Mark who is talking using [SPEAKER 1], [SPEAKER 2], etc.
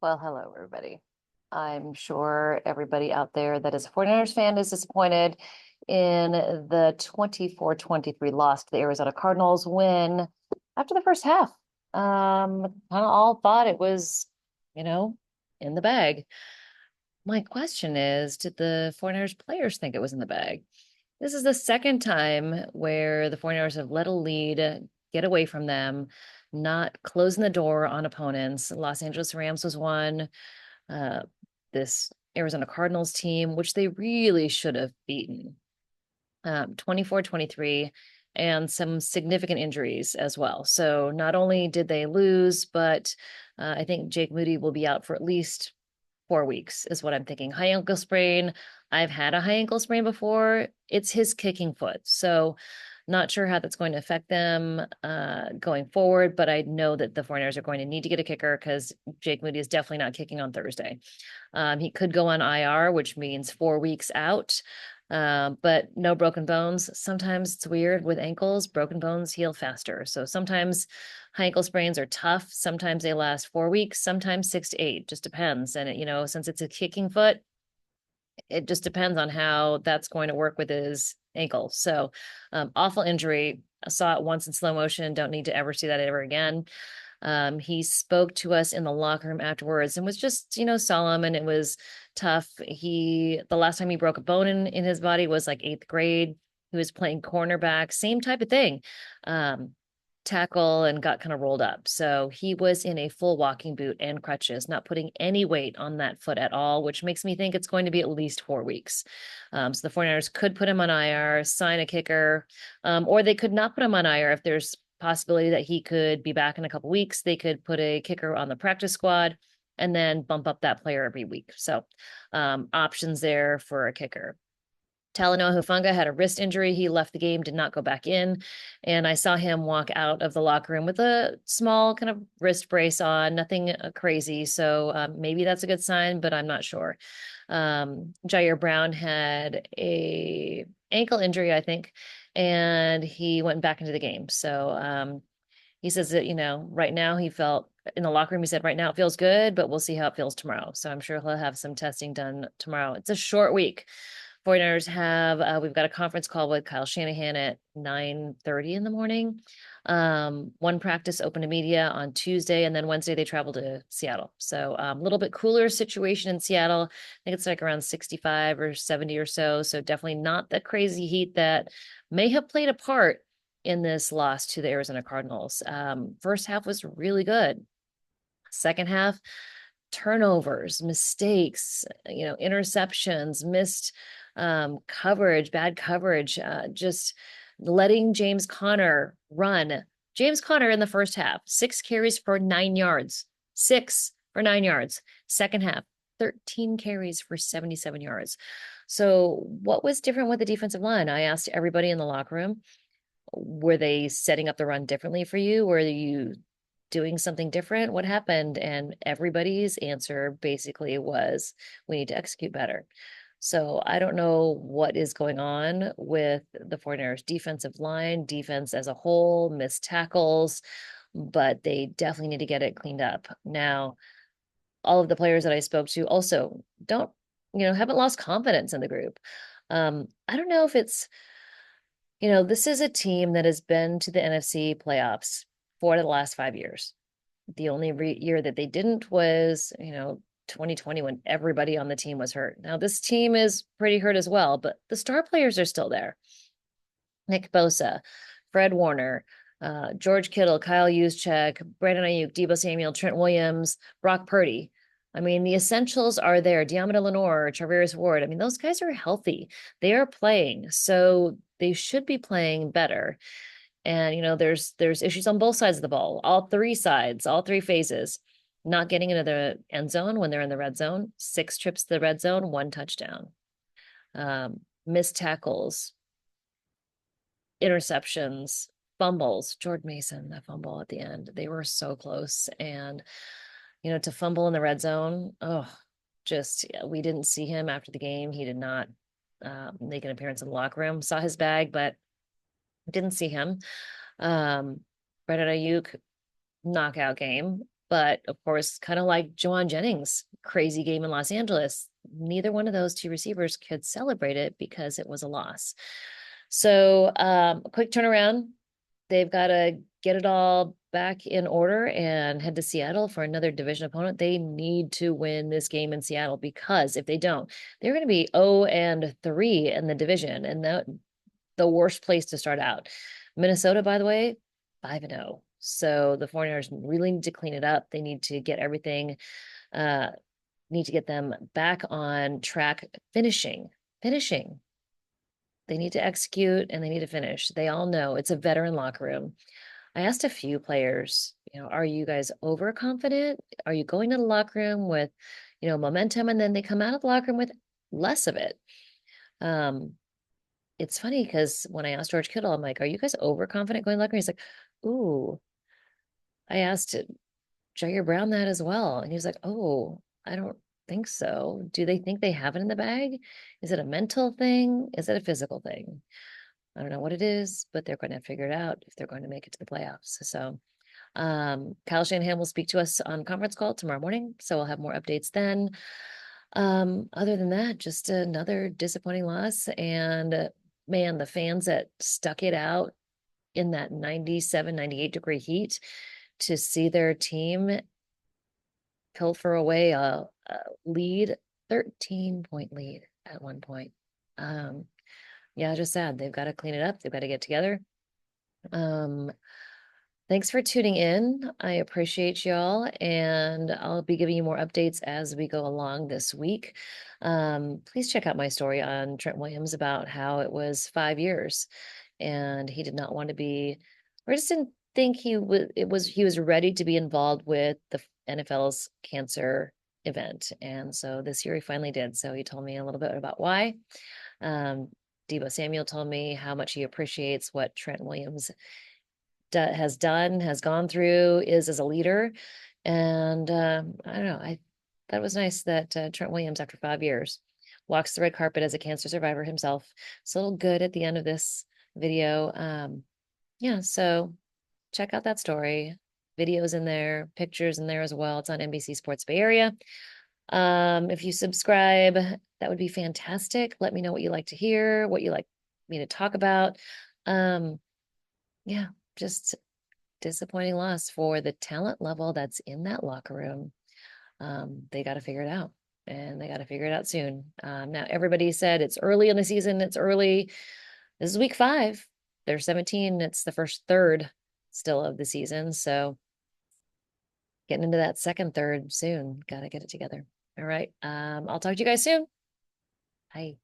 [SPEAKER 1] Well, hello, everybody. I'm sure everybody out there that is a 49ers fan is disappointed in the 24-23 loss to the Arizona Cardinals win after the first half. Kind of all thought it was, you know, in the bag. My question is, did the 49ers players think it was in the bag? This is the second time where the 49ers have let a lead get away from them, not closing the door on opponents. Los Angeles Rams was one, uh, this Arizona Cardinals team, which they really should have beaten, 24-23, and some significant injuries as well. So not only did they lose, but I think Jake Moody will be out for at least 4 weeks, is what I'm thinking. High ankle sprain. I've had a high ankle sprain before. It's his kicking foot. So not sure how that's going to affect them going forward, but I know that the 49ers are going to need to get a kicker because Jake Moody is definitely not kicking on Thursday. He could go on IR, which means 4 weeks out. But no broken bones. Sometimes it's weird with ankles, broken bones heal faster. So sometimes high ankle sprains are tough. Sometimes they last 4 weeks, sometimes 6 to 8, just depends. And since it's a kicking foot, it just depends on how that's going to work with his ankle. So awful injury. I saw it once in slow motion. Don't need to ever see that ever again. He spoke to us in the locker room afterwards and was just, solemn, and it was tough. The last time he broke a bone in his body was like eighth grade. He was playing cornerback, same type of thing. Tackle and got kind of rolled up. So he was in a full walking boot and crutches, not putting any weight on that foot at all, which makes me think it's going to be at least 4 weeks. So the 49ers could put him on IR, sign a kicker, or they could not put him on IR if there's possibility that he could be back in a couple weeks. They could put a kicker on the practice squad and then bump up that player every week. So options there for a kicker. Talanoa Hufanga had a wrist injury. He left the game, did not go back in. And I saw him walk out of the locker room with a small kind of wrist brace on, nothing crazy. So maybe that's a good sign, but I'm not sure. Jair Brown had a ankle injury, I think, and he went back into the game. So he says that, right now he felt in the locker room, he said, right now it feels good, but we'll see how it feels tomorrow. So I'm sure he'll have some testing done tomorrow. It's a short week. 49ers we've got a conference call with Kyle Shanahan at 9:30 in the morning. One practice open to media on Tuesday, and then Wednesday they travel to Seattle. So a little bit cooler situation in Seattle. I think it's like around 65 or 70 or so. So definitely not the crazy heat that may have played a part in this loss to the Arizona Cardinals. First half was really good. Second half, turnovers, mistakes, interceptions, missed coverage, bad coverage, just letting James Conner run. James Conner in the first half, 6 carries for 9 yards, 6 for 9 yards. Second half, 13 carries for 77 yards. So, what was different with the defensive line? I asked everybody in the locker room, were they setting up the run differently for you? Were you doing something different? What happened? And everybody's answer basically was, we need to execute better. So I don't know what is going on with the 49ers defensive line, defense as a whole, missed tackles, but they definitely need to get it cleaned up. Now, all of the players that I spoke to also haven't lost confidence in the group. I don't know if this is a team that has been to the NFC playoffs 4 of the last 5 years. The only year that they didn't was, 2020 when everybody on the team was hurt. Now this team is pretty hurt as well, but the star players are still there. Nick Bosa, Fred Warner, George Kittle, Kyle Juszczyk, Brandon Ayuk, Deebo Samuel, Trent Williams, Brock Purdy. I mean, the essentials are there. Diamanda Lenore, Travis Ward. I mean, those guys are healthy. They are playing, so they should be playing better. And there's issues on both sides of the ball, all three sides, all three phases. Not getting into the end zone when they're in the red zone, 6 trips to the red zone, 1 touchdown. Missed tackles, interceptions, fumbles. Jordan Mason, that fumble at the end, they were so close. And to fumble in the red zone, we didn't see him after the game. He did not make an appearance in the locker room. Saw his bag, but didn't see him. Brandon Ayuk, knockout game. But of course, kind of like Juwan Jennings' crazy game in Los Angeles, neither one of those two receivers could celebrate it because it was a loss. So, a quick turnaround. They've got to get it all back in order and head to Seattle for another division opponent. They need to win this game in Seattle because if they don't, they're going to be 0-3 in the division, and that the worst place to start out. Minnesota, by the way, 5-0. So the 49ers really need to clean it up. They need to get everything, need to get them back on track, finishing. They need to execute and they need to finish. They all know it's a veteran locker room. I asked a few players, are you guys overconfident? Are you going to the locker room with, momentum, and then they come out of the locker room with less of it? It's funny because when I asked George Kittle, I'm like, are you guys overconfident going to the locker room? He's like, ooh. I asked Jair Brown that as well. And he was like, oh, I don't think so. Do they think they have it in the bag? Is it a mental thing? Is it a physical thing? I don't know what it is, but they're going to figure it out if they're going to make it to the playoffs. So Kyle Shanahan will speak to us on conference call tomorrow morning. So we'll have more updates then. Other than that, just another disappointing loss. And man, the fans that stuck it out in that 97, 98-degree heat to see their team pilfer away a lead, 13-point lead at one point. Yeah, just sad. They've got to clean it up. They've got to get together. Thanks for tuning in. I appreciate y'all, and I'll be giving you more updates as we go along this week. Please check out my story on Trent Williams about how it was 5 years, and he did not want to be, or just didn't think he was ready to be involved with the NFL's cancer event, and so this year he finally did. So he told me a little bit about why. Debo Samuel told me how much he appreciates what Trent Williams has done, has gone through, is as a leader. And I don't know. I thought it was nice that Trent Williams, after 5 years, walks the red carpet as a cancer survivor himself. It's a little good at the end of this video. Yeah, so check out that story. Videos in there, pictures in there as well. It's on NBC Sports Bay Area. If you subscribe, that would be fantastic. Let me know what you like to hear, what you like me to talk about. Yeah, just disappointing loss for the talent level that's in that locker room. They got to figure it out, and they got to figure it out soon. Now, everybody said it's early in the season. It's early. This is week 5. They're 17. It's the first third still of the season. So getting into that second third soon. Got to get it together. All right. I'll talk to you guys soon. Bye.